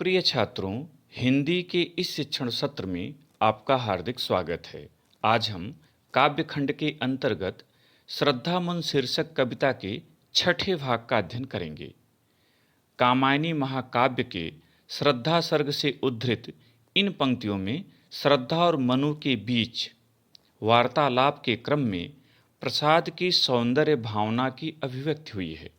प्रिय छात्रों, हिंदी के इस शिक्षण सत्र में आपका हार्दिक स्वागत है। आज हम काव्य खंड के अंतर्गत श्रद्धा मन शीर्षक कविता के छठे भाग का अध्ययन करेंगे। कामायनी महाकाव्य के श्रद्धा सर्ग से उद्धृत इन पंक्तियों में श्रद्धा और मनु के बीच वार्तालाप के क्रम में प्रसाद की सौंदर्य भावना की अभिव्यक्ति हुई है।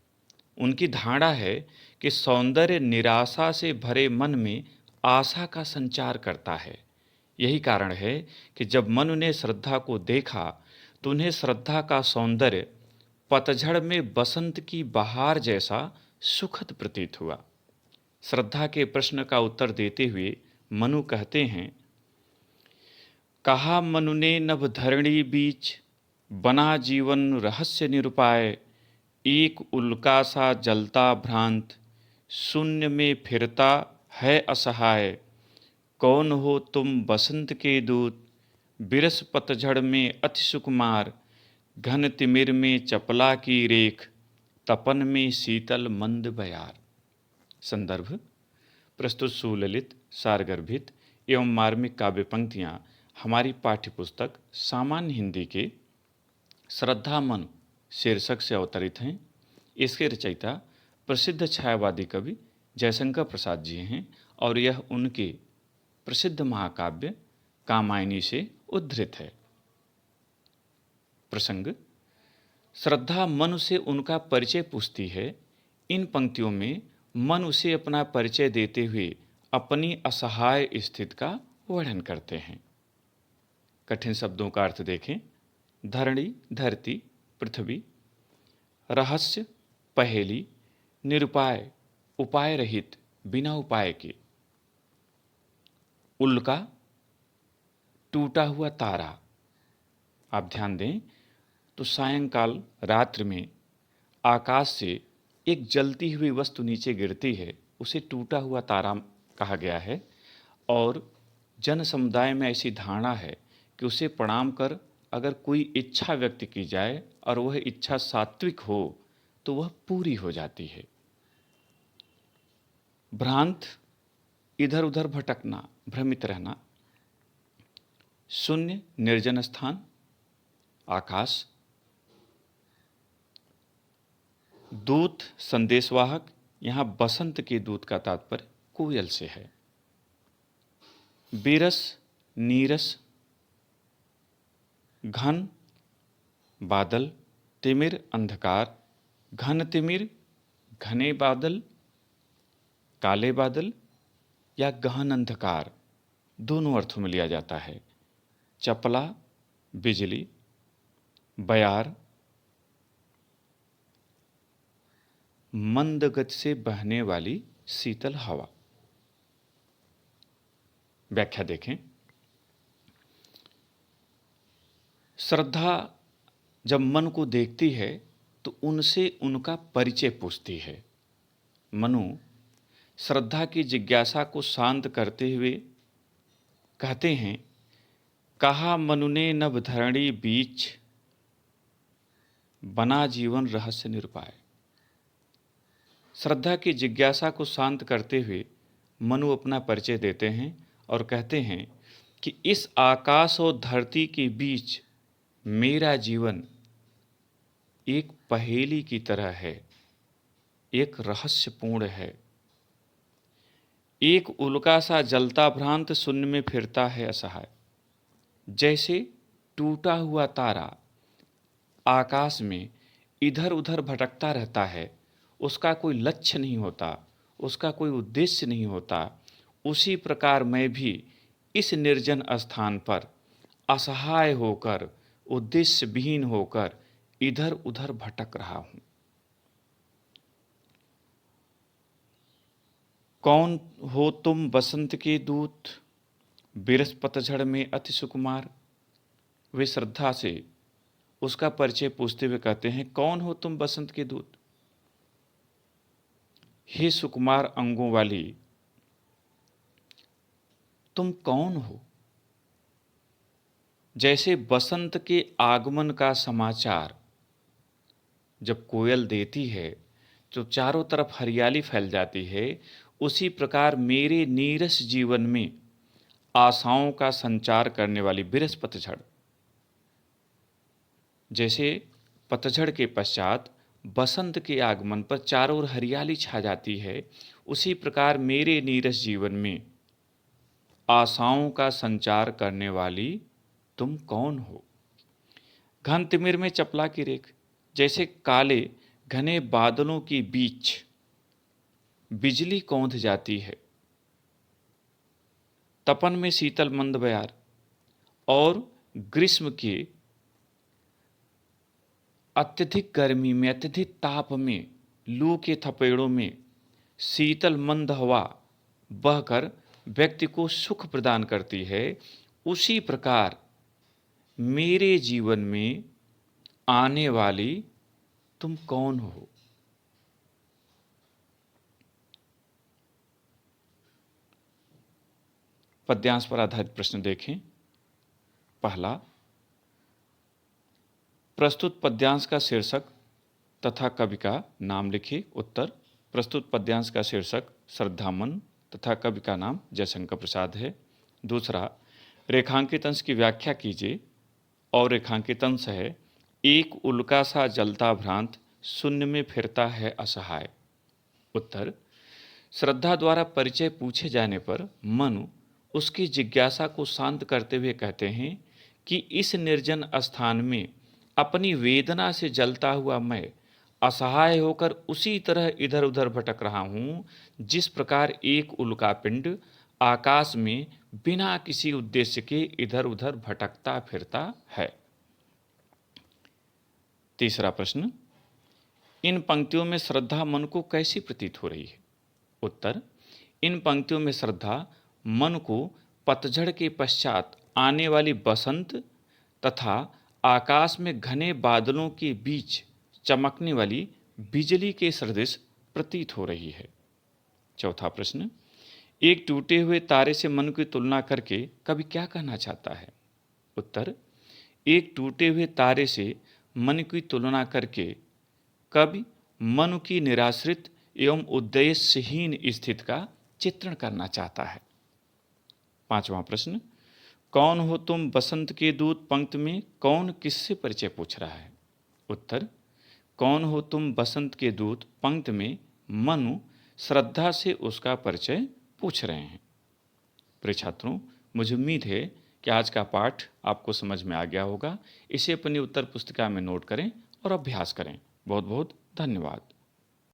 उनकी धारणा है कि सौंदर्य निराशा से भरे मन में आशा का संचार करता है। यही कारण है कि जब मनु ने श्रद्धा को देखा तो उन्हें श्रद्धा का सौंदर्य पतझड़ में बसंत की बहार जैसा सुखद प्रतीत हुआ। श्रद्धा के प्रश्न का उत्तर देते हुए मनु कहते हैं, कहा मनु ने नभ धरणी बीच, बना जीवन रहस्य निरुपाय। एक उल्का सा जलता भ्रांत, शून्य में फिरता है असहाय। कौन हो तुम बसंत के दूत, बिरस पतझड़ में अति सुकुमार। घन तिमिर में चपला की रेख, तपन में शीतल मंद बयार। संदर्भ: प्रस्तुत सुललित, सारगर्भित एवं मार्मिक काव्य पंक्तियाँ हमारी पाठ्यपुस्तक सामान्य हिंदी के श्रद्धा मन शीर्षक से अवतरित हैं। इसके रचयिता प्रसिद्ध छायावादी कवि जयशंकर प्रसाद जी हैं और यह उनके प्रसिद्ध महाकाव्य कामायनी से उद्धृत है। प्रसंग: श्रद्धा मनु से उनका परिचय पूछती है। इन पंक्तियों में मनु से अपना परिचय देते हुए अपनी असहाय स्थिति का वर्णन करते हैं। कठिन शब्दों का अर्थ देखें। धरणी धरती, पृथ्वी। रहस्य पहेली, निरुपाय उपाय रहित, बिना उपाय के। उल्का टूटा हुआ तारा। आप ध्यान दें तो सायंकाल रात्रि में आकाश से एक जलती हुई वस्तु नीचे गिरती है, उसे टूटा हुआ तारा कहा गया है और जन समुदाय में ऐसी धारणा है कि उसे प्रणाम कर अगर कोई इच्छा व्यक्त की जाए और वह इच्छा सात्विक हो तो वह पूरी हो जाती है। भ्रांत इधर उधर भटकना, भ्रमित रहना। शून्य निर्जन स्थान, आकाश। दूत संदेशवाहक, यहाँ बसंत के दूत का तात्पर्य कोयल से है। बिरस नीरस। घन बादल, तिमिर अंधकार। घन तिमिर घने बादल, काले बादल या गहन अंधकार, दोनों अर्थों में लिया जाता है। चपला बिजली, बयार मंद गति से बहने वाली शीतल हवा। व्याख्या देखें। श्रद्धा जब मन को देखती है तो उनसे उनका परिचय पूछती है। मनु श्रद्धा की जिज्ञासा को शांत करते हुए कहते हैं, कहा मनु ने नभ धरणी बीच, बना जीवन रहस्य निरुपाय। श्रद्धा की जिज्ञासा को शांत करते हुए मनु अपना परिचय देते हैं और कहते हैं कि इस आकाश और धरती के बीच मेरा जीवन एक पहेली की तरह है, एक रहस्यपूर्ण है। एक उल्का सा जलता भ्रांत, शून्य में फिरता है असहाय। जैसे टूटा हुआ तारा आकाश में इधर उधर भटकता रहता है, उसका कोई लक्ष्य नहीं होता, उसका कोई उद्देश्य नहीं होता, उसी प्रकार मैं भी इस निर्जन स्थान पर असहाय होकर, उद्देश्य विहीन होकर इधर उधर भटक रहा हूं। कौन हो तुम बसंत के दूत, बिरस पतझड़ में अति सुकुमार। वे श्रद्धा से उसका परिचय पूछते हुए कहते हैं, कौन हो तुम बसंत के दूत। हे सुकुमार अंगों वाली, तुम कौन हो। जैसे बसंत के आगमन का समाचार जब कोयल देती है तो चारों तरफ हरियाली फैल जाती है, उसी प्रकार मेरे नीरस जीवन में आशाओं का संचार करने वाली बिरस पतझड़। जैसे पतझड़ के पश्चात बसंत के आगमन पर चारों ओर हरियाली छा जाती है, उसी प्रकार मेरे नीरस जीवन में आशाओं का संचार करने वाली तुम कौन हो। घन तिमिर में चपला की रेख, जैसे काले घने बादलों के बीच बिजली कौंध जाती है, तपन में शीतल मंद बयार और ग्रीष्म के अत्यधिक गर्मी में, अत्यधिक ताप में, लू के थपेड़ों में शीतल मंद हवा बहकर व्यक्ति को सुख प्रदान करती है, उसी प्रकार मेरे जीवन में आने वाली तुम कौन हो। पद्यांश पर आधारित प्रश्न देखें। पहला, प्रस्तुत पद्यांश का शीर्षक तथा कवि का नाम लिखिए। उत्तर, प्रस्तुत पद्यांश का शीर्षक श्रद्धामन तथा कवि का नाम जयशंकर प्रसाद है। दूसरा, रेखांकित अंश की व्याख्या कीजिए और रेखांकित अंश है, एक उल्का सा जलता भ्रांत शून्य में फिरता है असहाय। उत्तर, श्रद्धा द्वारा परिचय पूछे जाने पर मनु उसकी जिज्ञासा को शांत करते हुए कहते हैं कि इस निर्जन स्थान में अपनी वेदना से जलता हुआ मैं असहाय होकर उसी तरह इधर उधर भटक रहा हूं, जिस प्रकार एक उल्कापिंड आकाश में बिना किसी उद्देश्य के इधर उधर भटकता फिरता है। तीसरा प्रश्न, इन पंक्तियों में श्रद्धा मन को कैसी प्रतीत हो रही है। उत्तर, इन पंक्तियों में श्रद्धा मन को पतझड़ के पश्चात आने वाली बसंत तथा आकाश में घने बादलों के बीच चमकने वाली बिजली के सदृश प्रतीत हो रही है। चौथा प्रश्न, एक टूटे हुए तारे से मन की तुलना करके कवि क्या कहना चाहता है। उत्तर, एक टूटे हुए तारे से मन की तुलना करके कवि मन की निराश्रित एवं उद्देश्यहीन स्थिति का चित्रण करना चाहता है। पांचवा प्रश्न, कौन हो तुम बसंत के दूत पंक्ति में कौन किससे परिचय पूछ रहा है। उत्तर, कौन हो तुम बसंत के दूत पंक्ति में मनु श्रद्धा से उसका परिचय पूछ रहे हैं। प्रिय छात्रों, मुझे उम्मीद है कि आज का पाठ आपको समझ में आ गया होगा। इसे अपनी उत्तर पुस्तिका में नोट करें और अभ्यास करें। बहुत बहुत धन्यवाद।